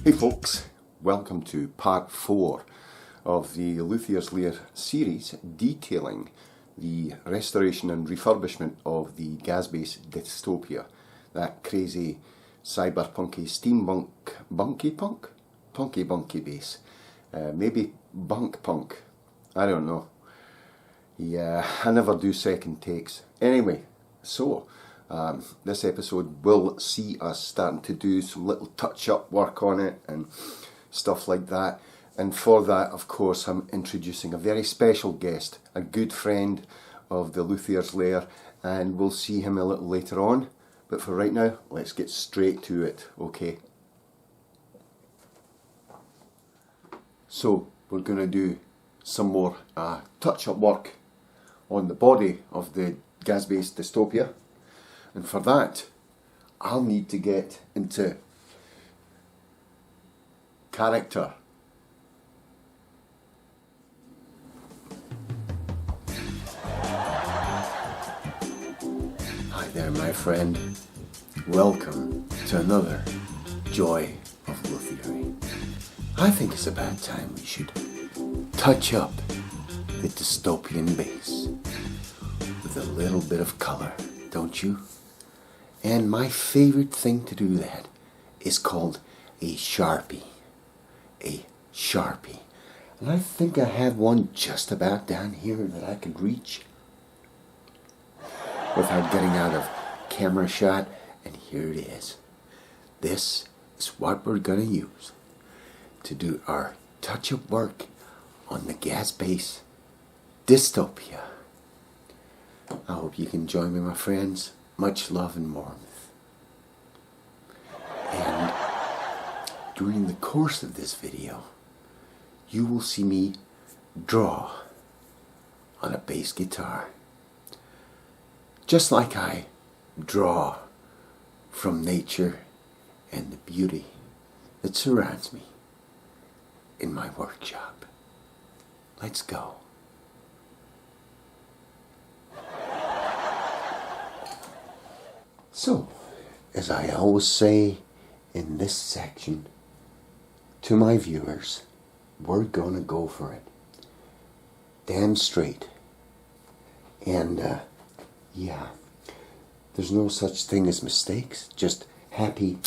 Hey folks, welcome to part 4 of the Luthier's Lair series detailing the restoration and refurbishment of the Gazzbass Dystopia, that crazy cyberpunky punky bass, maybe bunk punk, I don't know. Yeah, I never do second takes. Anyway, so this episode will see us starting to do some little touch-up work on it and stuff like that. And for that, of course, I'm introducing a very special guest, a good friend of the Luthier's Lair, and we'll see him a little later on. But for right now, let's get straight to it, okay? So, we're going to do some more touch-up work on the body of the Gazzbass Dystopia. And for that, I'll need to get into character. Hi there, my friend. Welcome to another Joy of Luthier. I think it's about time we should touch up the dystopian bass with a little bit of colour, don't you? And my favourite thing to do that is called a Sharpie. A Sharpie. And I think I have one just about down here that I can reach without getting out of camera shot. And here it is. This is what we're going to use to do our touch-up work on the Gazzbass Dystopia. I hope you can join me, my friends. Much love and warmth. And during the course of this video, you will see me draw on a bass guitar. Just like I draw from nature and the beauty that surrounds me in my workshop. Let's go. So, as I always say in this section to my viewers, we're gonna go for it. Damn straight. And, yeah, there's no such thing as mistakes, just happy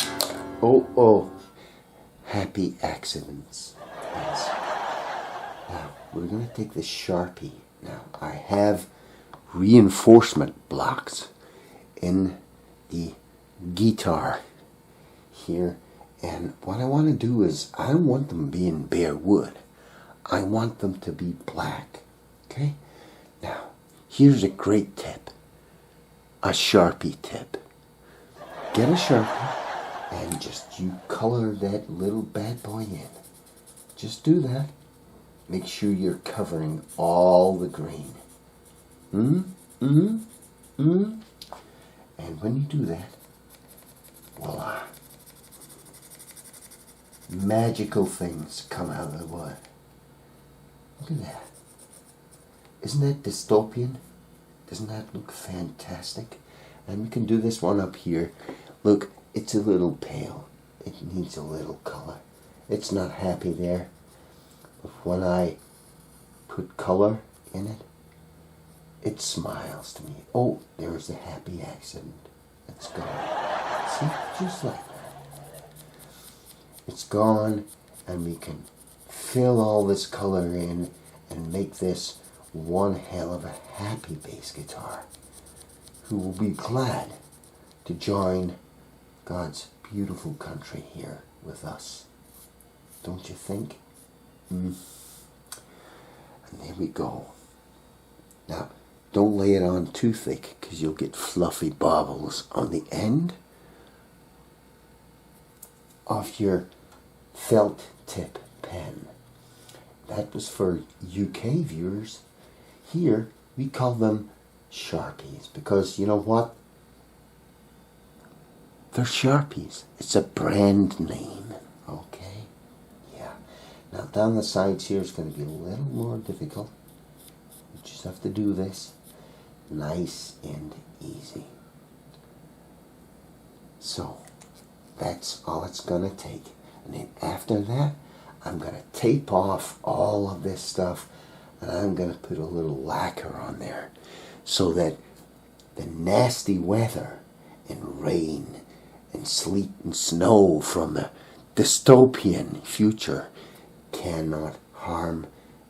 accidents. Yes. Now, we're gonna take the Sharpie. Now, I have reinforcement blocks in the guitar here, and what I want to do is I don't want them being bare wood. I want them to be black. Okay? Now, here's a great tip. A Sharpie tip. Get a Sharpie and just you color that little bad boy in. Just do that. Make sure you're covering all the green. And when you do that, voila, magical things come out of the wood. Look at that. Isn't that dystopian? Doesn't that look fantastic? And we can do this one up here. Look, it's a little pale. It needs a little color. It's not happy there. But when I put color in it, it smiles to me. Oh, there's the happy accident. It's gone. See? Just like that. It's gone, and we can fill all this color in and make this one hell of a happy bass guitar who will be glad to join God's beautiful country here with us. Don't you think? And there we go. Now, don't lay it on too thick because you'll get fluffy bobbles on the end of your felt tip pen. That was for UK viewers. Here, we call them Sharpies because, you know what? They're Sharpies. It's a brand name, okay? Yeah. Now, down the sides here is going to be a little more difficult. You just have to do this nice and easy. So, that's all it's going to take. And then after that, I'm going to tape off all of this stuff, and I'm going to put a little lacquer on there so that the nasty weather and rain and sleet and snow from the dystopian future cannot harm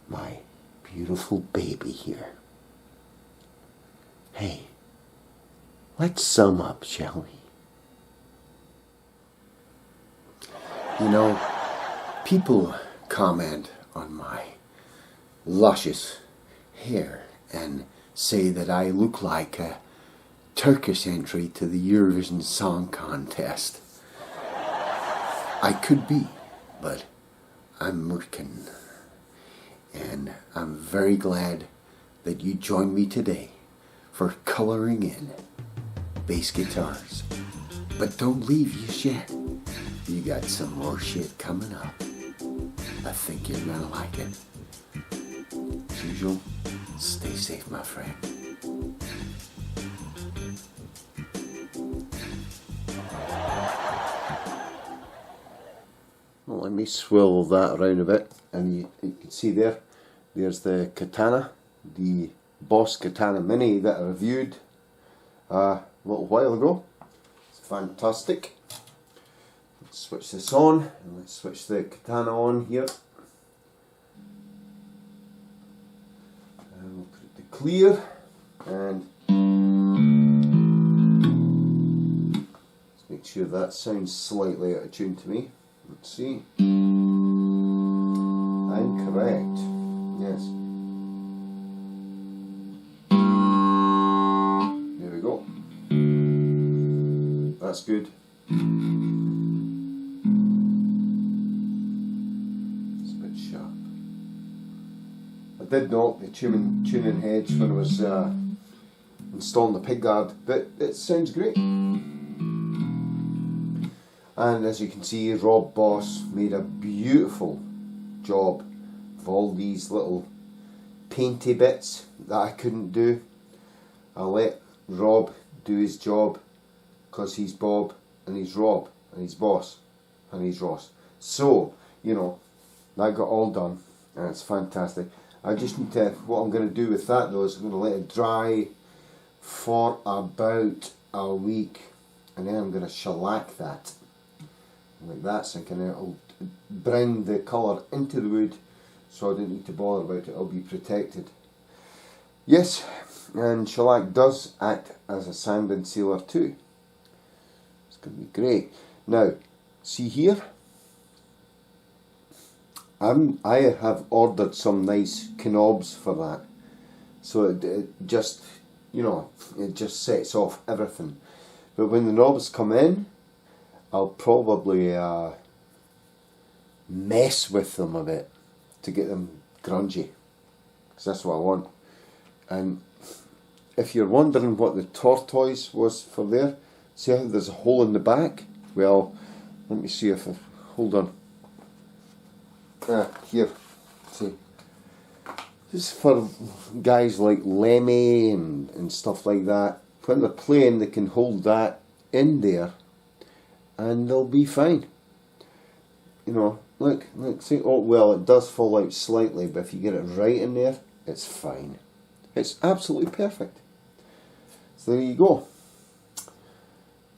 my beautiful baby here. Hey, let's sum up, shall we? You know, people comment on my luscious hair and say that I look like a Turkish entry to the Eurovision Song Contest. I could be, but I'm Merkin. And I'm very glad that you joined me today for colouring in bass guitars. But don't leave just yet. You got some more shit coming up. I think you're gonna like it. As usual, stay safe, my friend. Well, let me swivel that around a bit, and you can see there's the Katana, the Boss Katana Mini that I reviewed a little while ago. It's fantastic. Let's switch this on, and let's switch the Katana on here. And we'll put it to clear, and let's make sure that sounds slightly out of tune to me. Let's see. I'm correct. Yes. There we go. That's good. It's a bit sharp. I did knock the tuning heads when I was installing the pickguard, but it sounds great. And as you can see, Rob Boss made a beautiful job of all these little painty bits that I couldn't do. I let Rob do his job because he's Bob and he's Rob and he's Boss and he's Ross. So, you know, that got all done and it's fantastic. I just need to, what I'm going to do with that though is I'm going to let it dry for about a week, and then I'm going to shellac that. Like that, so I can bring the colour into the wood so I don't need to bother about it, it'll be protected. Yes, and shellac does act as a sanding sealer too. It's going to be great. Now, see here, I have ordered some nice knobs for that, so it just, you know, it just sets off everything. But when the knobs come in, I'll probably mess with them a bit to get them grungy, because that's what I want. And if you're wondering what the tortoise was for there, see how there's a hole in the back? Well, let me see if I, hold on. Here, see. This is for guys like Lemmy and stuff like that. When they're playing, they can hold that in there and they'll be fine. You know, look, see, oh well, it does fall out slightly, but if you get it right in there, it's fine. It's absolutely perfect. So there you go.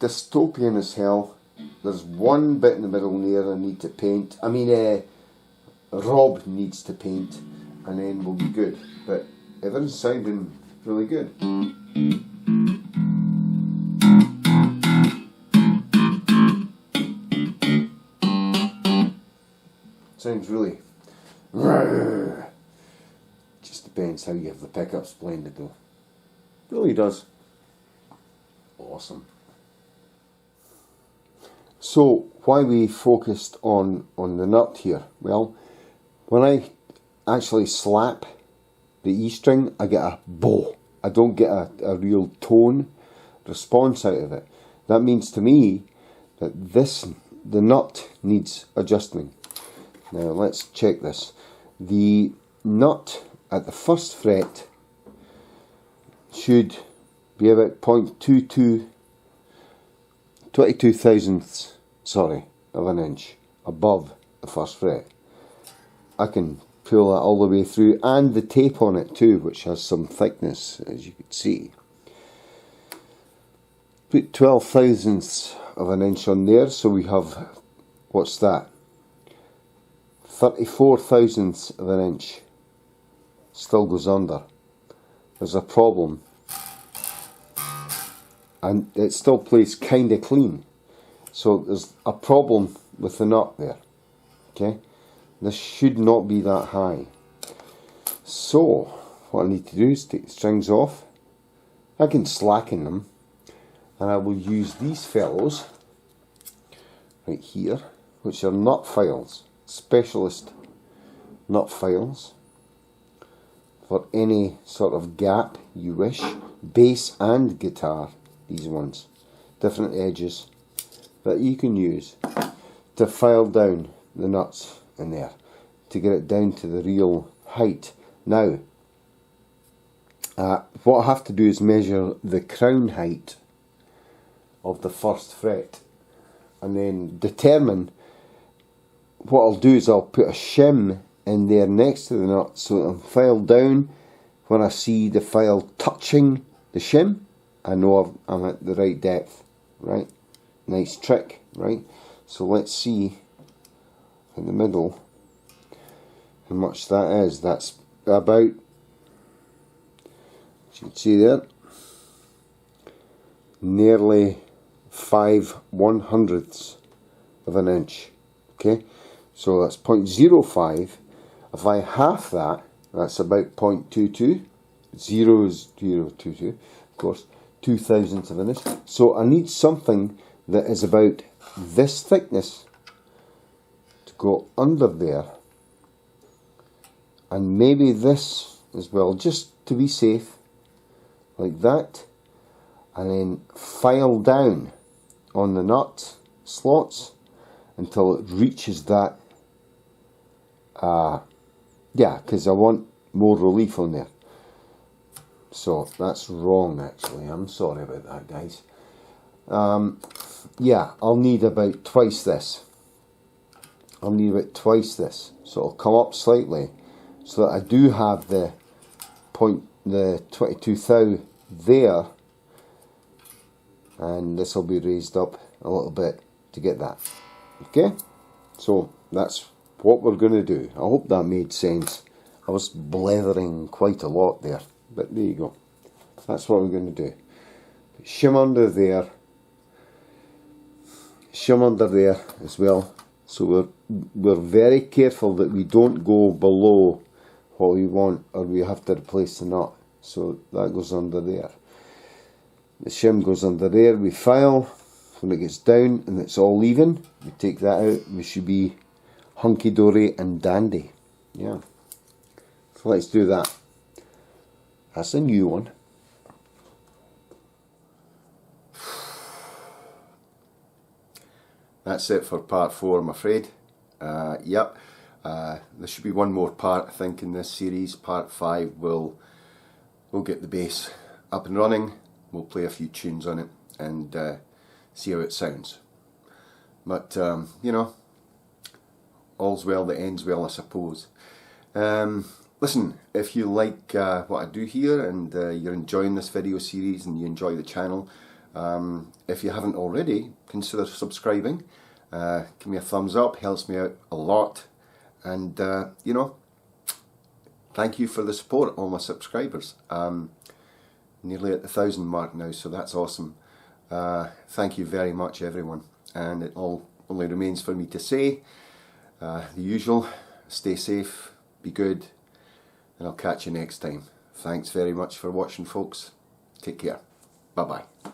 Dystopian as hell. There's one bit in the middle there I need to paint. I mean, Rob needs to paint, and then we'll be good. But everything's sounding really good. Sounds really, just depends how you have the pickups blended though. Really does. Awesome. So why we focused on the nut here? Well, when I actually slap the E string, I get a bow. I don't get a real tone response out of it. That means to me that the nut needs adjusting. Now let's check this. The nut at the first fret should be about 0.22 thousandths, sorry, of an inch above the first fret. I can pull that all the way through, and the tape on it too, which has some thickness, as you can see. Put 12 thousandths of an inch on there, so we have, what's that, 34 thousandths of an inch. Still goes under. There's a problem, and it still plays kind of clean, so there's a problem with the nut there. Okay, this should not be that high. So what I need to do is take the strings off. I can slacken them, and I will use these fellows right here, which are nut files, specialist nut files, for any sort of gap you wish, bass and guitar. These ones, different edges that you can use to file down the nuts in there, to get it down to the real height. Now, what I have to do is measure the crown height of the first fret, and then determine. What I'll do is I'll put a shim in there next to the nut, so it'll file down. When I see the file touching the shim, I know I'm at the right depth, right? Nice trick, right? So let's see in the middle how much that is. That's about, as you can see there, nearly 5/100ths of an inch. Okay, so that's 0.05. If I half that, that's about 0.22. 0 is 0.22, of course, 2 thousandths of an inch. So I need something that is about this thickness to go under there, and maybe this as well, just to be safe, like that, and then file down on the nut slots until it reaches that. Yeah, because I want more relief on there. So that's wrong, actually. I'm sorry about that, guys. Yeah, I'll need about twice this. I'll need about twice this. So it'll come up slightly, so that I do have the 22 thou there, and this will be raised up a little bit to get that. Okay, so that's what we're going to do. I hope that made sense. I was blethering quite a lot there, but there you go. That's what we're going to do. Shim under there, shim under there as well. So we're very careful that we don't go below what we want, or we have to replace the nut. So that goes under there. The shim goes under there. We file. When it gets down and it's all even, we take that out. We should be hunky-dory and dandy. Yeah. So let's do that. That's a new one. That's it for part 4, I'm afraid. Yep. There should be one more part, I think, in this series. Part 5, we'll get the bass up and running. We'll play a few tunes on it and see how it sounds. But you know, all's well that ends well, I suppose. Listen, if you like what I do here, and you're enjoying this video series and you enjoy the channel, if you haven't already, consider subscribing. Give me a thumbs up, helps me out a lot. And you know, thank you for the support, all my subscribers. Nearly at the 1,000 mark now, so that's awesome. Thank you very much, everyone. And it all only remains for me to say the usual: stay safe, be good, and I'll catch you next time. Thanks very much for watching, folks. Take care. Bye bye.